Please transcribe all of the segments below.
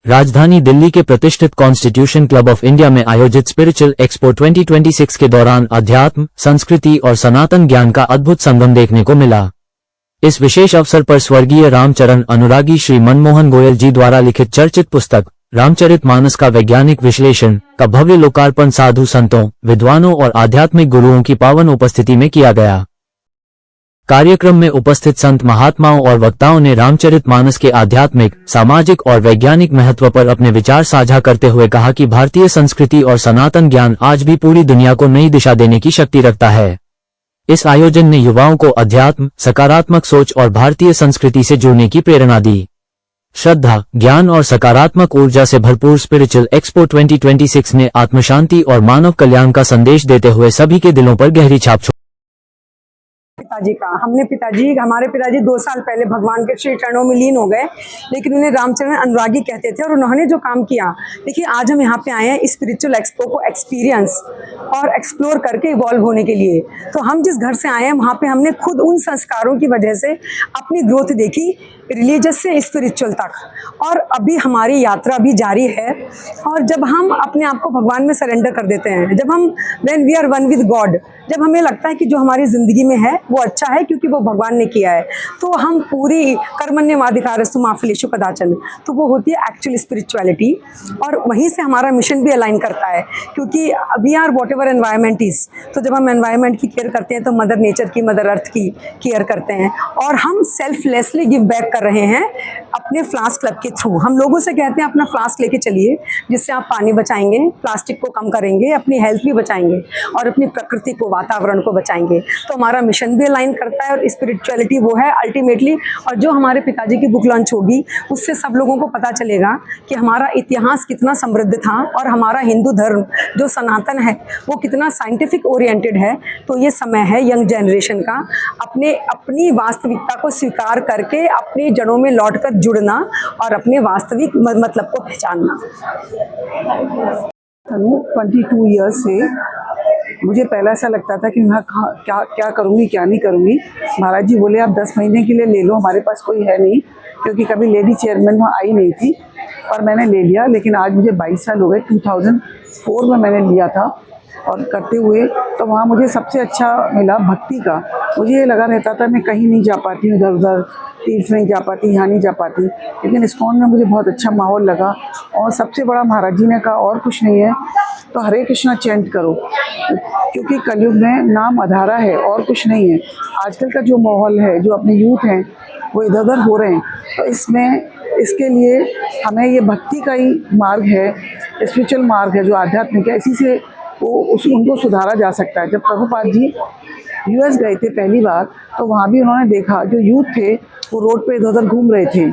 राजधानी दिल्ली के प्रतिष्ठित कॉन्स्टिट्यूशन क्लब ऑफ इंडिया में आयोजित स्पिरिचुअल एक्सपो 2026 के दौरान अध्यात्म, संस्कृति और सनातन ज्ञान का अद्भुत संगम देखने को मिला। इस विशेष अवसर पर स्वर्गीय रामचरण अनुरागी श्री मनमोहन गोयल जी द्वारा लिखित चर्चित पुस्तक रामचरितमानस का वैज्ञानिक विश्लेषण का भव्य लोकार्पण साधु संतों, विद्वानों और आध्यात्मिक गुरुओं की पावन उपस्थिति में किया गया। कार्यक्रम में उपस्थित संत महात्माओं और वक्ताओं ने रामचरितमानस के आध्यात्मिक, सामाजिक और वैज्ञानिक महत्व पर अपने विचार साझा करते हुए कहा कि भारतीय संस्कृति और सनातन ज्ञान आज भी पूरी दुनिया को नई दिशा देने की शक्ति रखता है। इस आयोजन ने युवाओं को अध्यात्म, सकारात्मक सोच और भारतीय संस्कृति से जुड़ने की प्रेरणा दी। श्रद्धा, ज्ञान और सकारात्मक ऊर्जा से भरपूर स्पिरिचुअल एक्सपो 2026 ने आत्मशांति और मानव कल्याण का संदेश देते हुए सभी के दिलों पर गहरी छाप छोड़ी। हमारे पिताजी 2 साल पहले भगवान के श्री चरणों में लीन हो गए, लेकिन उन्हें रामचरण अनुरागी कहते थे और उन्होंने जो काम किया, देखिए आज हम यहाँ पे आए हैं स्पिरिचुअल एक्सपो को एक्सपीरियंस और एक्सप्लोर करके इवॉल्व होने के लिए। तो हम जिस घर से आए हैं वहाँ पे हमने खुद उन संस्कारों की वजह से अपनी ग्रोथ देखी, रिलीजियस से स्पिरिचुअल तक, और अभी हमारी यात्रा भी जारी है। और जब हम अपने आप को भगवान में सरेंडर कर देते हैं, जब हम when we are one with God, जब हमें लगता है कि जो हमारी ज़िंदगी में है वो अच्छा है क्योंकि वो भगवान ने किया है, तो हम पूरी कर्मण्येवाधिकारस्तु मा फलेषु कदाचन, तो वो होती है एक्चुअल स्पिरिचुअलिटी। और वहीं से हमारा मिशन भी अलाइन करता है, क्योंकि we are whatever environment is. तो जब हम एनवायरमेंट की केयर करते हैं तो मदर नेचर की, मदर अर्थ की केयर करते हैं, और हम सेल्फलेसली गिव बैक कर रहे हैं अपने फ्लास्क क्लब के थ्रू। हम लोगों से कहते हैं अपना फ्लास्क लेके चलिए, जिससे आप पानी बचाएंगे, प्लास्टिक को कम करेंगे, अपनी हेल्थ भी बचाएंगे और अपनी प्रकृति को, वातावरण को बचाएंगे। तो हमारा मिशन भी अलाइन करता है और स्पिरिचुअलिटी वो है अल्टीमेटली। और जो हमारे पिताजी की बुक लॉन्च होगी उससे सब लोगों को पता चलेगा कि हमारा इतिहास कितना समृद्ध था और हमारा हिंदू धर्म जो सनातन है वो कितना साइंटिफिक ओरिएंटेड है। तो ये समय है यंग जनरेशन का अपनी वास्तविकता को स्वीकार करके अपनी जड़ों में लौटकर जुड़ना और अपने वास्तविक मतलब को पहचानना। 22 ईयर्स से मुझे पहला ऐसा लगता था कि मैं क्या करूँगी, क्या नहीं करूँगी। महाराज जी बोले आप 10 महीने के लिए ले लो, हमारे पास कोई है नहीं, क्योंकि कभी लेडी चेयरमैन वहाँ आई नहीं थी, और मैंने ले लिया। लेकिन आज मुझे 22 साल हो गए, 2004 में मैंने लिया था और करते हुए तो वहाँ मुझे सबसे अच्छा मिला भक्ति का। मुझे ये लगा रहता था मैं कहीं नहीं जा पाती हूँ, इधर उधर तीर्थ नहीं जा पाती, यहाँ नहीं जा पाती, लेकिन इस्कॉन में मुझे बहुत अच्छा माहौल लगा। और सबसे बड़ा महाराज जी ने कहा और कुछ नहीं है तो हरे कृष्णा चैंट करो, क्योंकि कलयुग में नाम आधारा है और कुछ नहीं है। आजकल का जो माहौल है, जो अपने यूथ हैं वो इधर उधर हो रहे हैं, तो इसके लिए हमें ये भक्ति का ही मार्ग है, स्पिरिचुअल मार्ग है जो आध्यात्मिक है, इसी से उनको सुधारा जा सकता है। जब प्रभुपाद जी यूएस गए थे पहली बार, तो वहाँ भी उन्होंने देखा जो यूथ थे वो रोड पे इधर उधर घूम रहे थे,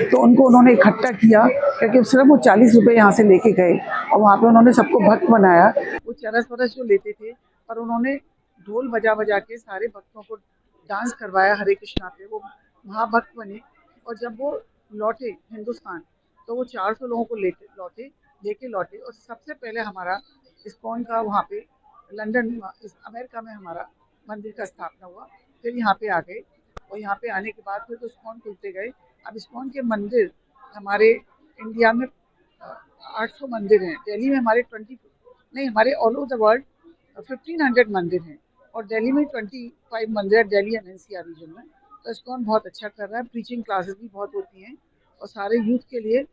तो उनको उन्होंने इकट्ठा किया, क्योंकि सिर्फ वो 40 रुपये यहाँ से लेके गए और वहाँ पे उन्होंने सबको भक्त बनाया। वो चरस वरस जो लेते थे, पर उन्होंने ढोल बजा बजा के सारे भक्तों को डांस करवाया हरे कृष्णा पे, वो महाभक्त बने। और जब वो लौटे हिंदुस्तान तो वो 400 लोगों को लेके लौटे। और सबसे पहले हमारा इस्कॉन का वहाँ पे लंदन, अमेरिका में हमारा मंदिर का स्थापना हुआ। फिर यहाँ पे आ गए, और यहाँ पे आने के बाद फिर तो इस्कॉन खुलते गए। अब इस्कॉन के मंदिर हमारे इंडिया में 800 मंदिर हैं। दिल्ली में हमारे हमारे ऑल ओवर द वर्ल्ड 1500 मंदिर हैं, और दिल्ली में 25 मंदिर है, दिल्ली एंड एनसीआर रीजन में। तो इस्कॉन बहुत अच्छा कर रहा है, प्रीचिंग क्लासेस भी बहुत होती हैं, और सारे यूथ के लिए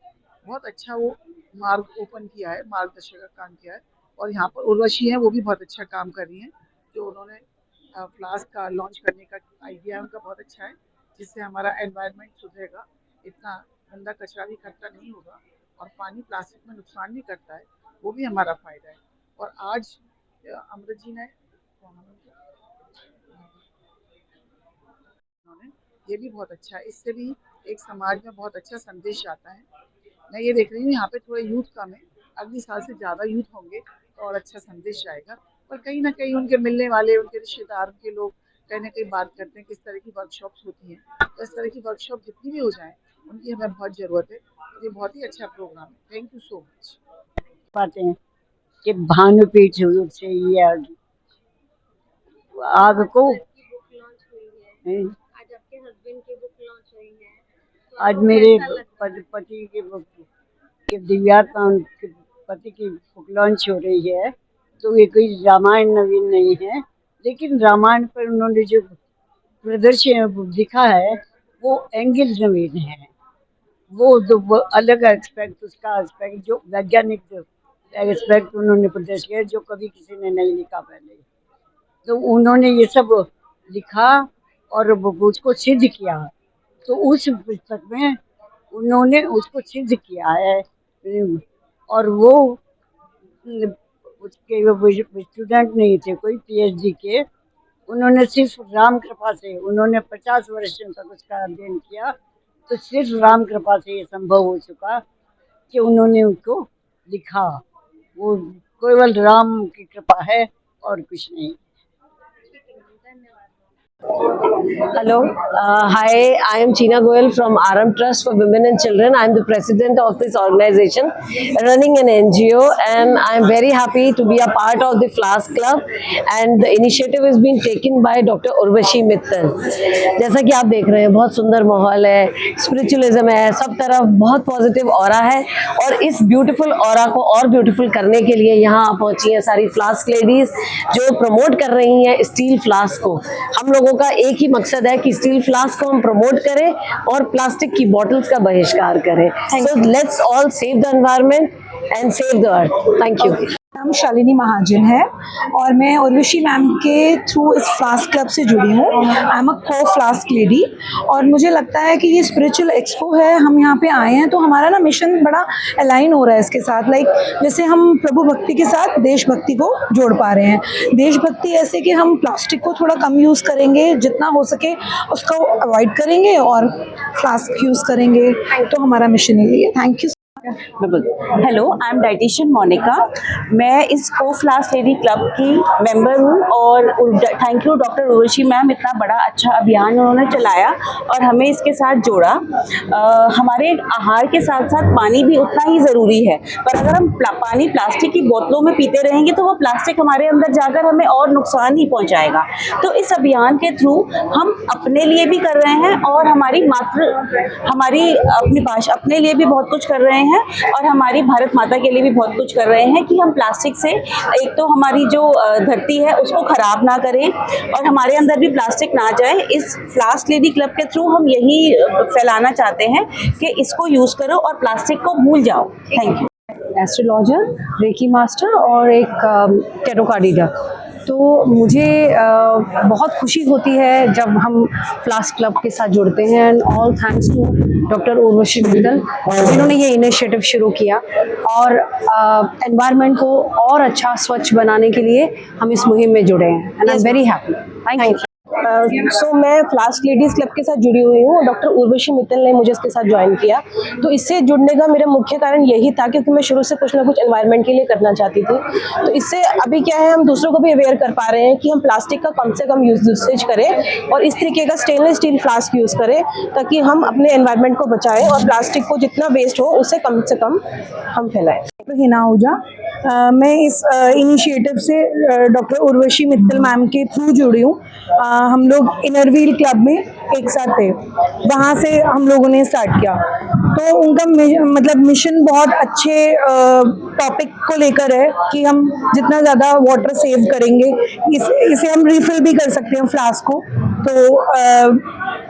बहुत अच्छा वो मार्ग ओपन किया है, मार्गदर्शक का काम किया है। और यहाँ पर उर्वशी हैं, वो भी बहुत अच्छा काम कर रही हैं। जो उन्होंने फ्लास्क का लॉन्च करने का आइडिया है उनका बहुत अच्छा है, जिससे हमारा एनवायरनमेंट सुधरेगा, इतना गंदा कचरा भी इकट्ठा नहीं होगा, और पानी प्लास्टिक में नुकसान नहीं करता है, वो भी हमारा फ़ायदा है। और आज अमृत जी ने ये भी बहुत अच्छा है, इससे भी एक समाज में बहुत अच्छा संदेश आता है। मैं ये देख रही हूँ यहाँ पे थोड़े यूथ कम है, अगले साल से ज़्यादा यूथ होंगे तो और अच्छा संदेश आएगा। पर कहीं ना कहीं उनके मिलने वाले, उनके रिश्तेदार, उनके लोग कहीं ना कहीं बात करते हैं किस तरह की वर्कशॉप्स होती हैं, तो इस तरह की वर्कशॉप जितनी भी हो जाए उनकी हमें बहुत ज़रूरत है। ये बहुत ही अच्छा प्रोग्राम है, थैंक यू सो मच। पाते हैं कि भानुपीठ से ये आग को आज आपके हस्बैंड की बुक लॉन्च हुई है, तो आज मेरे पति की बुक कि दिव्यात्मा उनके पति की बुक लॉन्च हो रही है, तो ये कोई रामायण नवीन नहीं है, लेकिन रामायण पर उन्होंने जो प्रदर्शन दिखा है वो एंगल नवीन है। वो अलग एस्पेक्ट, उसका एस्पेक्ट जो वैज्ञानिक एस्पेक्ट उन्होंने प्रदर्शित किया जो कभी किसी ने नहीं लिखा पहले। तो उन्होंने ये सब लिखा और वो उसको सिद्ध किया। तो उस पुस्तक में उन्होंने उसको सिद्ध किया है। और वो उसके स्टूडेंट नहीं थे कोई पीएचडी के, उन्होंने सिर्फ राम कृपा से, उन्होंने 50 वर्ष तक उसका अध्ययन किया, तो सिर्फ राम कृपा से ये संभव हो चुका कि उन्होंने उसको लिखा। वो केवल राम की कृपा है और कुछ नहीं। Hello, hi, I am Cheena Goyal from Aram Trust for Women and Children. I am the president of this organization running an NGO, and I am very happy to be a part of the Flask Club, and the initiative is being taken by Dr. Urvashi Mittal. जैसा कि आप देख रहे हैं बहुत सुंदर माहौल है, स्पिरिचुअलिज्म है, सब तरफ बहुत पॉजिटिव ऑरा है, और इस ब्यूटीफुल ऑरा को और ब्यूटीफुल करने के लिए यहाँ पहुंची हैं सारी फ्लास्क लेडीज जो प्रमोट कर रही हैं स्टील फ्लास्क को। हम लोगों का एक ही मकसद है कि स्टील फ्लास्क को हम प्रमोट करें और प्लास्टिक की बॉटल्स का बहिष्कार करें। So let's all save the environment and save the earth. Thank you. नाम शालिनी महाजन है और मैं उर्वशी मैम के थ्रू इस फ्लास्क क्लब से जुड़ी हूँ। आई एम अ को फ्लास्क लेडी, और मुझे लगता है कि ये स्पिरिचुअल एक्सपो है, हम यहाँ पे आए हैं तो हमारा ना मिशन बड़ा अलाइन हो रहा है इसके साथ। लाइक जैसे हम प्रभु भक्ति के साथ देशभक्ति को जोड़ पा रहे हैं। देशभक्ति ऐसे कि हम प्लास्टिक को थोड़ा कम यूज़ करेंगे, जितना हो सके उसको अवॉइड करेंगे और फ्लास्क यूज़ करेंगे, तो हमारा मिशन यही है। Thank you. Hello, I am dietitian Monika. मैं इस को फ्लास्क लेडी क्लब की मेंबर हूँ और thank you doctor Urvashi ma'am, इतना बड़ा अच्छा अभियान उन्होंने चलाया और हमें इसके साथ जोड़ा। हमारे आहार के साथ साथ पानी भी उतना ही ज़रूरी है, पर अगर हम पानी प्लास्टिक की बोतलों में पीते रहेंगे तो वो प्लास्टिक हमारे अंदर जाकर हमें और नुकसान ही पहुँचाएगा। तो इस अभियान के थ्रू हम अपने लिए भी कर रहे हैं और हमारी अपनी भाषा अपने लिए भी बहुत कुछ कर रहे हैं और हमारी भारत माता के लिए भी बहुत कुछ कर रहे हैं कि हम प्लास्टिक से एक तो हमारी जो धरती है उसको खराब ना करें और हमारे अंदर भी प्लास्टिक ना जाए। इस फ्लास्क लेडी क्लब के थ्रू हम यही फैलाना चाहते हैं कि इसको यूज़ करो और प्लास्टिक को भूल जाओ। Thank you. Astrologer, reiki master और एक टेरो कार्ड रीडर। तो मुझे बहुत खुशी होती है जब हम फ्लास्क क्लब के साथ जुड़ते हैं, and all thanks to doctor Urvashi Mittal जिन्होंने ये इनिशिएटिव शुरू किया और एनवायरनमेंट को और अच्छा स्वच्छ बनाने के लिए हम इस मुहिम में जुड़े हैं, and I am very happy. Thank you. So मैं फ्लास्क लेडीज़ क्लब के साथ जुड़ी हुई हूँ। डॉक्टर उर्वशी मित्तल ने मुझे इसके साथ ज्वाइन किया, तो इससे जुड़ने का मेरा मुख्य कारण यही था क्योंकि मैं शुरू से कुछ ना कुछ एनवायरनमेंट के लिए करना चाहती थी। तो इससे अभी क्या है, हम दूसरों को भी अवेयर कर पा रहे हैं कि हम प्लास्टिक का कम से कम यूसेज करें और इस तरीके का स्टेनलेस स्टील फ्लास्क यूज़ करें ताकि हम अपने एनवायरनमेंट को बचाएं और प्लास्टिक को जितना वेस्ट हो उससे कम से कम हम फैलाएं। हिना आहूजा, मैं इस इनिशिएटिव से डॉक्टर उर्वशी मित्तल मैम के थ्रू जुड़ी हूँ। हम लोग इनर व्हील क्लब में एक साथ थे, वहाँ से हम लोगों ने स्टार्ट किया। तो उनका मतलब मिशन बहुत अच्छे टॉपिक को लेकर है कि हम जितना ज़्यादा वाटर सेव करेंगे, इसे हम रिफिल भी कर सकते हैं फ्लास्क को, तो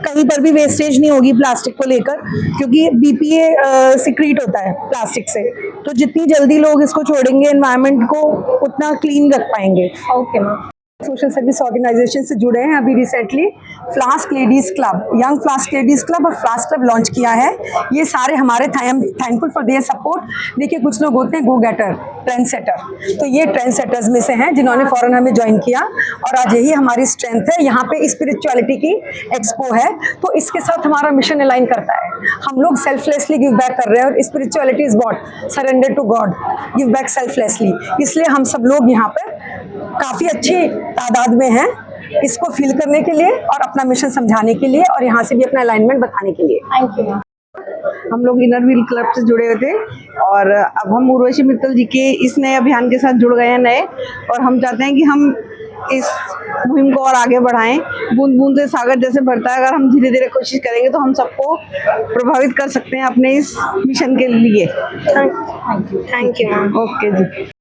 कहीं पर भी वेस्टेज नहीं होगी प्लास्टिक को लेकर, क्योंकि BPA सिक्रीट होता है प्लास्टिक से। तो जितनी जल्दी लोग इसको छोड़ेंगे एनवायरनमेंट को, उतना क्लीन रख पाएंगे। Okay ma'am. Social service organization से जुड़े हैं अभी recently. Flask ladies club, young flask ladies club और फ्लास्क क्लब लॉन्च किया है। ये सारे हमारे थैंकफुल फॉर देयर सपोर्ट। देखिए कुछ लोग होते हैं गो गेटर, ट्रेंड सेटर, तो ये ट्रेंड सेटर्स में से हैं जिन्होंने फ़ौरन हमें ज्वाइन किया और आज यही हमारी स्ट्रेंथ है। यहाँ पे स्पिरिचुअलिटी की एक्सपो है, तो इसके साथ हमारा मिशन अलाइन करता है। हम लोग सेल्फलेसली गिव बैक कर रहे हैं और spirituality is what, surrender to God, give back selflessly. इसलिए हम सब लोग यहाँ पर काफ़ी अच्छी तादाद में हैं इसको फील करने के लिए और अपना मिशन समझाने के लिए और यहाँ से भी अपना अलाइनमेंट बताने के लिए। Thank you. हम लोग इनर व्हील क्लब से जुड़े हुए थे और अब हम उर्वशी मित्तल जी के इस नए अभियान के साथ जुड़ गए हैं और हम चाहते हैं कि हम इस मुहिम को और आगे बढ़ाएं। बूंद बूंद से सागर जैसे बढ़ता है, अगर हम धीरे धीरे कोशिश करेंगे तो हम सबको प्रभावित कर सकते हैं अपने इस मिशन के लिए। Thank you ma'am. Okay ji.